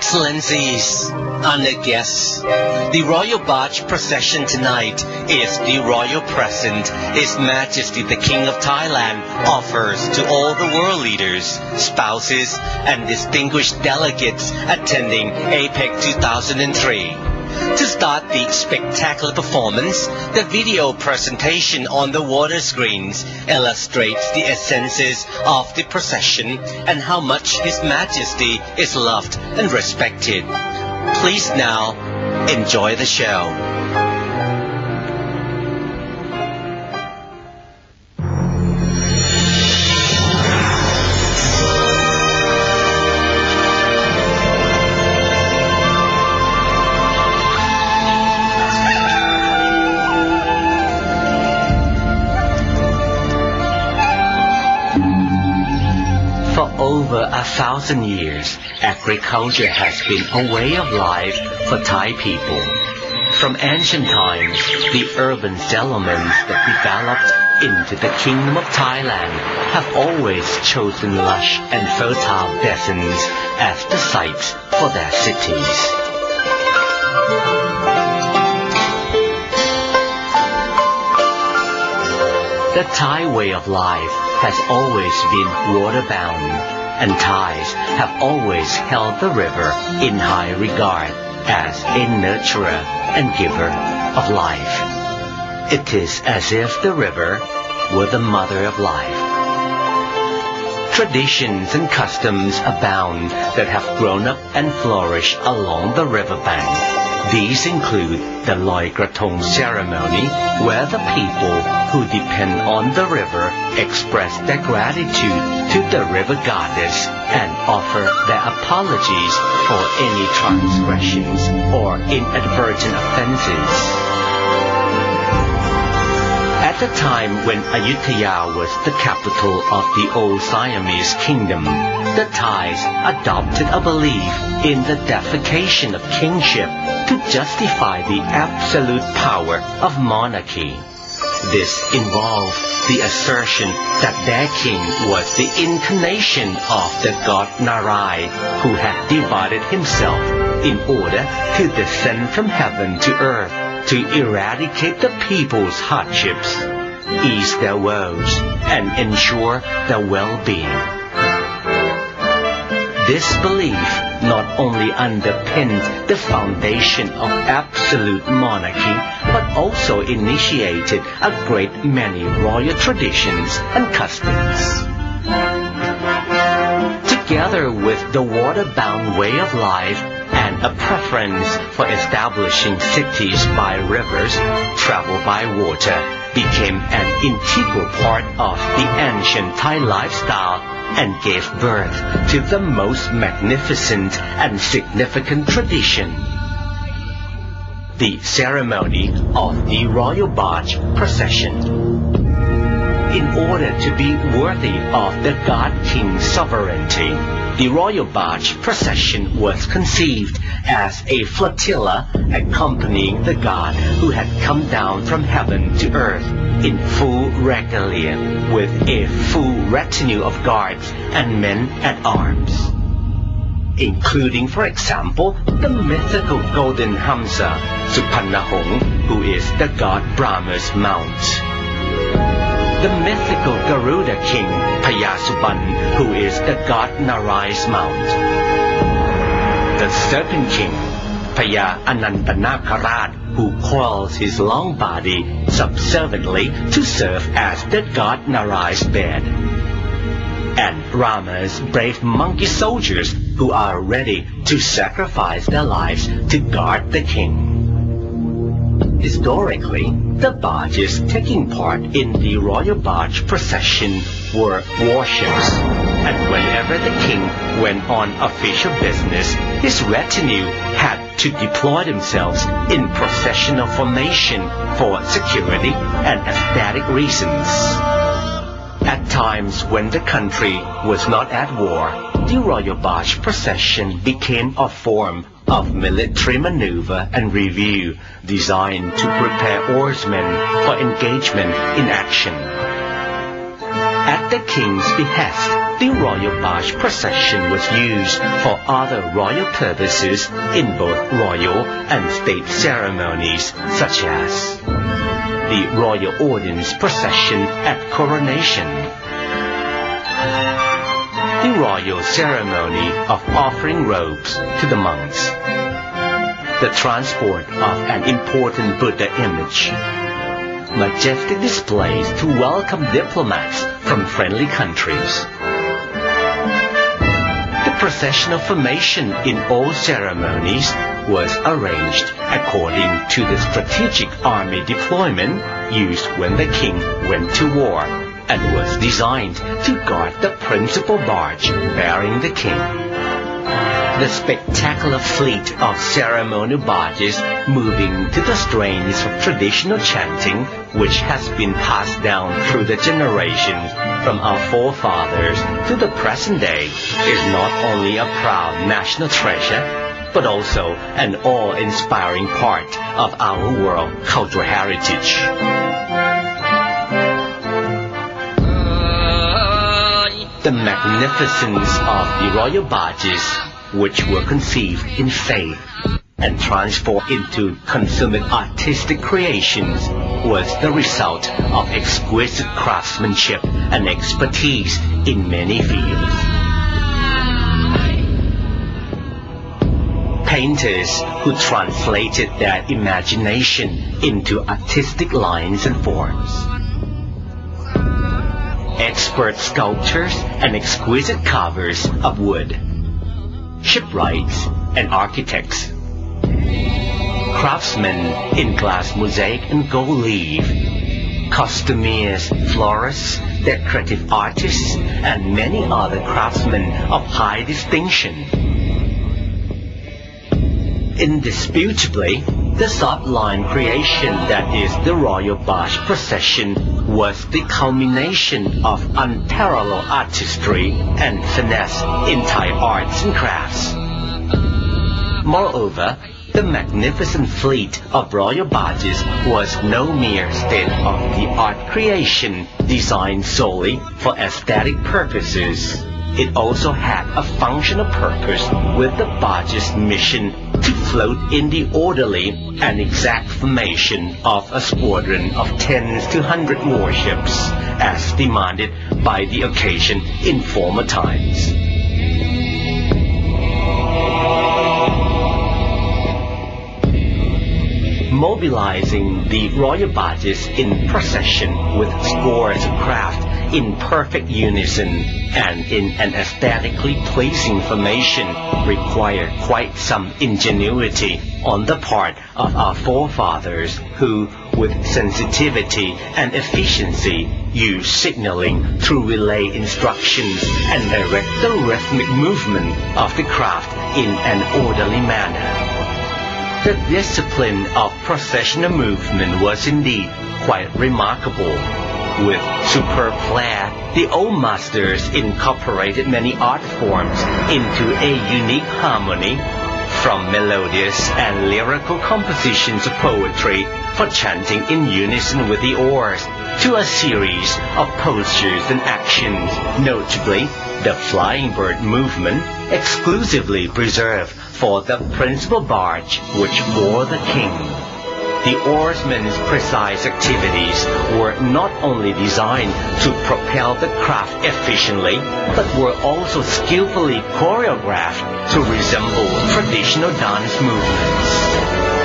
Excellencies, honored guests, the Royal Barge Procession tonight is the royal present His Majesty the King of Thailand offers to all the world leaders, spouses, and distinguished delegates attending APEC 2003. To start the spectacular performance, the video presentation on the water screens illustrates the essences of the procession and how much His Majesty is loved and respected. Please now enjoy the show. For over 1,000 years, agriculture has been a way of life for Thai people. From ancient times, the urban settlements that developed into the Kingdom of Thailand have always chosen lush and fertile basins as the sites for their cities. The Thai way of life has always been waterbound, and Thais have always held the river in high regard as a nurturer and giver of life. It is as if the river were the mother of life. Traditions and customs abound that have grown up and flourished along the riverbank. These include the Loi Krathong ceremony, where the people who depend on the river express their gratitude to the river goddess and offer their apologies for any transgressions or inadvertent offenses. At the time when Ayutthaya was the capital of the old Siamese kingdom, the Thais adopted a belief in the deification of kingship to justify the absolute power of monarchy. This involved the assertion that their king was the incarnation of the god Narai, who had divided himself in order to descend from heaven to earth to eradicate the people's hardships, ease their woes, and ensure their well-being. This belief not only underpinned the foundation of absolute monarchy, but also initiated a great many royal traditions and customs. Together with the water-bound way of life and a preference for establishing cities by rivers, travel by water became an integral part of the ancient Thai lifestyle and gave birth to the most magnificent and significant tradition, the ceremony of the Royal Barge Procession. In order to be worthy of the God King's sovereignty, the Royal Barge Procession was conceived as a flotilla accompanying the God who had come down from heaven to earth in full regalia with a full retinue of guards and men at arms, including, for example, the mythical golden Hamsa, Supannahong, who is the god Brahma's mount, the mythical Garuda king, Payasuban, who is the god Narai's mount, the serpent king, Paya Anantanakarat, who coils his long body subserviently to serve as the god Narai's bed, and Rama's brave monkey soldiers who are ready to sacrifice their lives to guard the king. Historically, the barges taking part in the Royal Barge Procession were warships, and whenever the king went on official business, his retinue had to deploy themselves in processional formation for security and aesthetic reasons. At times when the country was not at war, the Royal Barge Procession became a form of military maneuver and review designed to prepare oarsmen for engagement in action. At the king's behest, the royal barge procession was used for other royal purposes in both royal and state ceremonies, such as the royal audience procession at coronation, the royal ceremony of offering robes to the monks, the transport of an important Buddha image, majestic displays to welcome diplomats from friendly countries. The processional formation in all ceremonies was arranged according to the strategic army deployment used when the king went to war and was designed to guard the principal barge bearing the king. The spectacular fleet of ceremonial barges moving to the strains of traditional chanting, which has been passed down through the generations from our forefathers to the present day, is not only a proud national treasure, but also an awe-inspiring part of our world cultural heritage. The magnificence of the royal barges, which were conceived in faith and transformed into consummate artistic creations, was the result of exquisite craftsmanship and expertise in many fields. Painters who translated their imagination into artistic lines and forms, expert sculptors and exquisite carvers of wood, shipwrights and architects, craftsmen in glass mosaic and gold leaf, costumiers, florists, decorative artists, and many other craftsmen of high distinction. Indisputably, the soft-line creation that is the royal barge procession was the culmination of unparalleled artistry and finesse in Thai arts and crafts. Moreover, the magnificent fleet of royal barges was no mere state-of-the-art creation designed solely for aesthetic purposes. It also had a functional purpose, with the barge's mission to float in the orderly and exact formation of a squadron of tens to 100 warships, as demanded by the occasion in former times. Mobilizing the royal barges in procession with scores of craft in perfect unison and in an aesthetically pleasing formation required quite some ingenuity on the part of our forefathers, who, with sensitivity and efficiency, used signaling through relay instructions and direct the rhythmic movement of the craft in an orderly manner. The discipline of processional movement was indeed quite remarkable. With superb flair, the old masters incorporated many art forms into a unique harmony, from melodious and lyrical compositions of poetry for chanting in unison with the oars, to a series of postures and actions, notably the flying bird movement, exclusively preserved for the principal barge which bore the king. The oarsmen's precise activities were not only designed to propel the craft efficiently, but were also skillfully choreographed to resemble traditional dance movements.